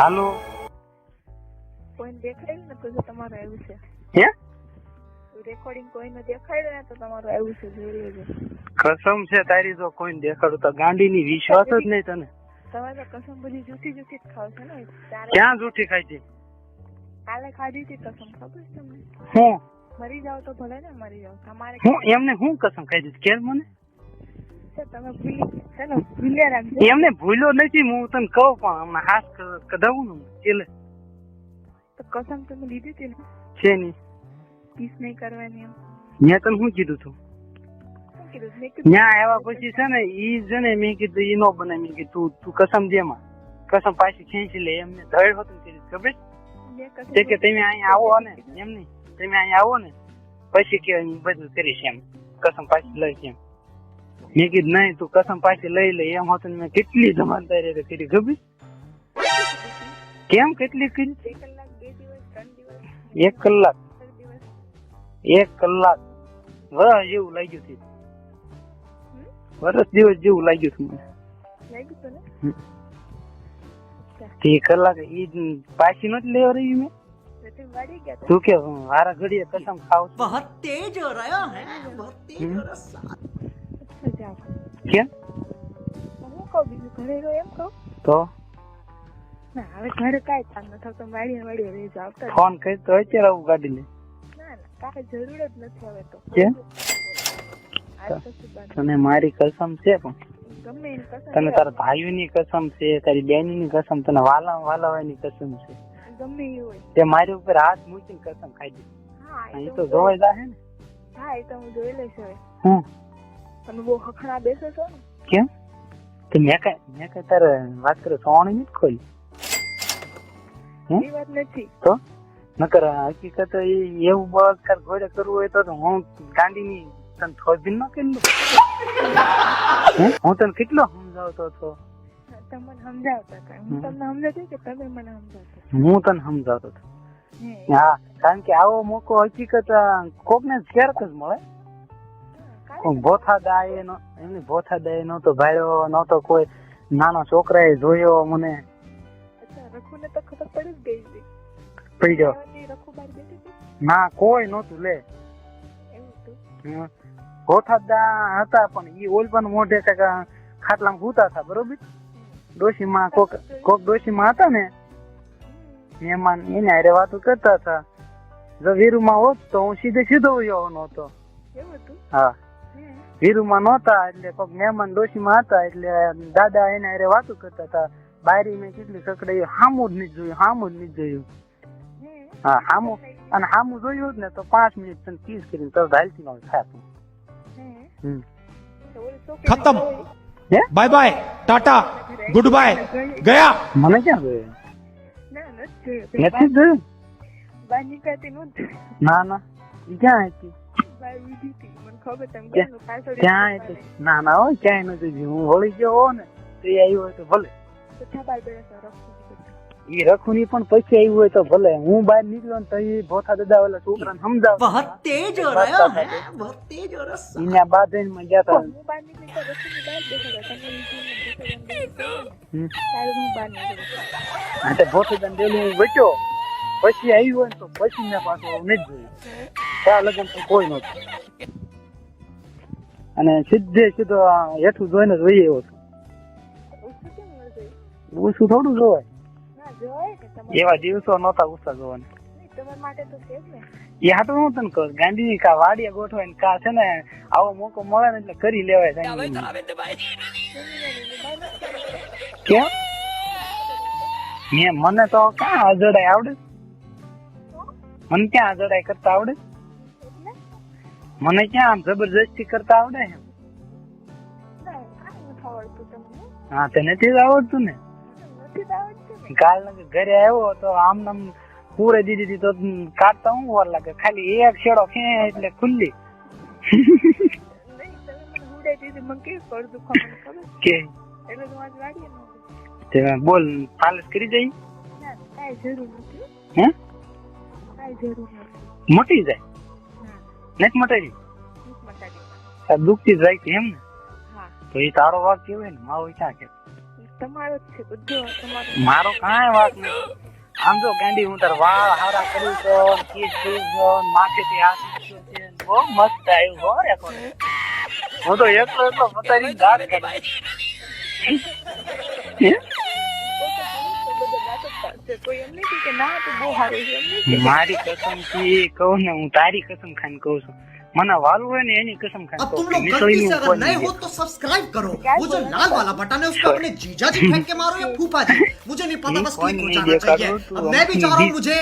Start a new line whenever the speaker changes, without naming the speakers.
હાલો
કોઈને દેખાડ્યું ને તો જો તમારું આવ્યું છે
હે
રેકોર્ડિંગ કોઈને દેખાડ્યું ને તો તમારું આવ્યું છે જોઈ લેજો.
કસમ છે તારી તો કોઈને દેખાડું તો ગાંડીની વિશ્વાસ જ નહીં તને.
તમે તો કસમ બધી જૂઠી જૂઠી જ ખાવ છો ને.
ક્યાં જૂઠી ખાઈ છે?
કાલે ખાધી હતી કસમ, ખબર છે તમને?
હું
મરી જાવ તો ભલે ને મરી જાવ તમારે
હું એમને હું કસમ ખાઈ દીધી કેમ મને
તમે ભૂલ્યા રાખજો.
એમને ભૂલ્યો નથી હું તને કહું પણ હમણાં હાથ કઢાવું ને એટલે
તો કસમ તમે લીધી હતી ને
છે નહીં
પીસ નહીં કરવાની એમ
મેં તને શું કીધું તું?
શું કીધું? મેં
ત્યાં આવ્યા પછી છે ને ઈ છે ને મેં કીધું ઈ નો બને મેં કીધું તું કસમ દેમાં કસમ પાછી ખેંચી લે એમને ધડ હતું કીધું ખબર છે કે તમે અહીંયા આવો ને એમ નહીં તમે અહીંયા આવો ને પછી કે હું બધું કરીશ એમ કસમ પાછી લઈશ એમ મેં કીધું નહીં તું કસમ પાછી લઈ લે એમ હતું મેં કેટલી જમાનદારી કરી ખબર કેમ કેટલી કરી
2 કલાક 2 દિવસ 3 દિવસ
1 કલાક
4 દિવસ
1 કલાક વર્ષ જેવું લાગ્યું હતું વર્ષ દિવસ જેવું લાગ્યું હતું મને
લાગ્યું તો ને
તે કલાક ઈ પાછી નથી લેવા રહી મેં
તમે વાડી ગયા
તું કે વારા ઘડીએ કસમ ખાવ છું.
बहुत तेज हो रहा है बहुत तेज हो रहा है
તો જાઓ
કેમ
હું કહું બીજું ઘરે રહો એમ કહું
તો
ના હવે ઘરે કાંઈ કામ ન થતું વાડીએ રહેજો આવતા જ.
ફોન કરી તો અત્યારે આવું ગાડી લે
ના કાંઈ જરૂર જ નથી હવે તો
કેમ?
આજ તો શું બાકી?
તને મારી કસમ છે પણ
ગમે એની કસમ
તને
છે.
તારા ભાઈઓની કસમ છે તારી બેનની કસમ તને વાલાવાની કસમ છે
ગમે એ હોય
તે મારી ઉપર હાથ મૂકીને કસમ ખાઈ દે
હા
અહીં તો જોવાય જાહે ને
હા એ તો હું જોઈ લઈશ હવે.
હું
તમે બહુ હખણા બેસો છો ને
કેમ તો મેં કઈ તારે વાત કરે સોણી નથી ખોલી
એ વાત નથી.
તો નકર હકીકત એવું બળાત્કાર ઘોડે કરવું હોય તો હું ગાંડીની તને થોભી ન કરી લઉં હું તને કેટલો સમજાવતો હતો
તમે મને સમજાવતા હતા હું તમને સમજાતી કે તમે મને સમજાવતા
હું તને સમજાવતો હતો
હે
હા કારણ કે આવો મોકો હકીકત કોકને ક્યારેક જ મળે ભોથા દાય એમની ભોથા દાય નહોતો ભાડ્યો નહોતો કોઈ નાના છોકરાએ જોયો મને
અચ્છા રખુને તો ખબર પડી જ ગઈ હતી
પડી ગયો
રખુ બહાર બેઠી હતી
ના કોઈ નહોતું લે
એવું હતું.
ભોથા દા હતા પણ ઈ ઓલપન મોઢે કાકા ખાટલામાં સૂતા હતા બરોબર ડોશીમાં કોક ડોશીમાં હતા ને મહેમાન એને હારે વાતો કરતા હતા જો વીરુમાં હોત તો હું સીધો આવવાનો હતો
એવું હતું.
હા
હે
વીરુમાં નહોતા એટલે કોક મહેમાન ડોશીમાં હતા એટલે દાદા એને હારે વાતો કરતા હતા બાયરી મેં કેટલી કકડાઈ હામું જ નથી જોયું
હે
હા હામું અને હામું જોયું હોત ને તો 5 મિનિટ તને કિસ કરીને તરત હાલતી ન થાય
હે
હમ
તો ઓલી છોકરી
खत्म
હે
bye bye tata goodbye गया
મને ક્યાં જોયું
ના નથી
નથી જોયું
બહાર નીકળતી નહોતી
ના ના ઈ ક્યાં હતી
બહાર ઊભી હતી મને ખબર તમે
ક્યાં?
કીધું પાછળ
ક્યાં હતી ના ના હોય ક્યાંય નથી જોયું હું વળી ગયો હો ને તો એ આવ્યું હોય તો ભલે
તો થાબાર બેઠા રખુ
ઈ રખુની પણ પછી આવ્યું હોય તો ભલે હું બહાર નીકળ્યો ને તો એ ભોથા દાદા ઓલા છોકરાને સમજાવતા
बहुत तेज हो रहा है बहुत तेज हो रहा है
એના બાદમાં ગયા હતા
હું બહાર નીકળી તો રખુની બહાર બેઠા હતા તમે
હમ.
ત્યારે હું બહાર નીકળી
હા તો ભોથા દાદા ડેલી હું બચ્યો પછી આવ્યું હોય ને તો પછી મેં પાછું નથી જોયું ત્યાં લગન તો કોઈ નહોતું અને સીધો હેઠું જોઈને જોઈએ એવો છું
ઓછું કેમ ન જોયું?
ઓછું થોડું જોવાય
ના જોવાય ને તમારે
એવા દિવસો નહોતા ઓછા જોવાના
નહીં, તમારા માટે તો છે જ ને.
એ હાટું હું તને કહું ગાંધી કા વાડિયા ગોઠવાય ને કા છે ને આવો મોકો મળે ને એટલે કરી લેવાય કેમ મને તો ક્યાં અજડાય આવડે મને ક્યાં અજડાય કરતા આવડે
એટલે
મને ક્યાં આમ જબરજસ્તી કરતા આવડે
ના કાંઈ નથી આવડતું તમને.
હા તે નથી જ આવડતું ને
નથી જ આવડતું ને.
કાલ ઘરે આવ્યો તો આમ નામ પૂરે દીધી તો કાઢતા હું વાર લાગે ખાલી એક છેડો ફે એટલે ખુલ્લી
નહીં, તમે મને હુડાઈ દીધી, મને કેવી પડ દુખવા મને ખબર છે.
કે
એટલે તો આજ વાડીએ ન ગઈ.
તે બોલ પાલસ કરી જઈ
ના કાંઈ જરૂર નથી.
હે
કાંઈ જરૂર નથી.
મટી જાય
ના
નથી મટાડી
નથી મટાડી.
દુખતી જ રાખી એમ ને
હા
તો એ તારો વાક કેવાય ને મારો ક્યાં કે
એ તમારો જ છે બધું તમારો.
મારો કાંઈ વાત નહીં. આમ જો ગાંડી હું તાર વાળ હારા કરું છો, કીસ કરું છો, માથેથી હાથ મૂક્યો છે, બહુ મસ્ત આવ્યું હો રેકોર્ડ. હું તો એકલો પતારી ગાત કરું.
બધા વાતો જ કરશે. કોઈ એમ નહીં કે ના તું બહુ સારું છે એમ નહીં કે.
મારી કસમ થી કહું ને, હું તારી કસમ ખાઈને કહું છું. મને વાલું હોય ને એની કસમ ખાઈને
अब
કહું
तुम
છું.
लोग
નીકળી
गलती से
નું
अगर
કોઈ
नए
नहीं
हो तो सब्सक्राइब करो। वो जो लाल वाला बटन है उस पर अपने जीजा जी फेंक के मारो या फूफा जी, मुझे नहीं पता, बस क्लिक हो जाना चाहिए। अब मैं भी चाह रहा हूँ मुझे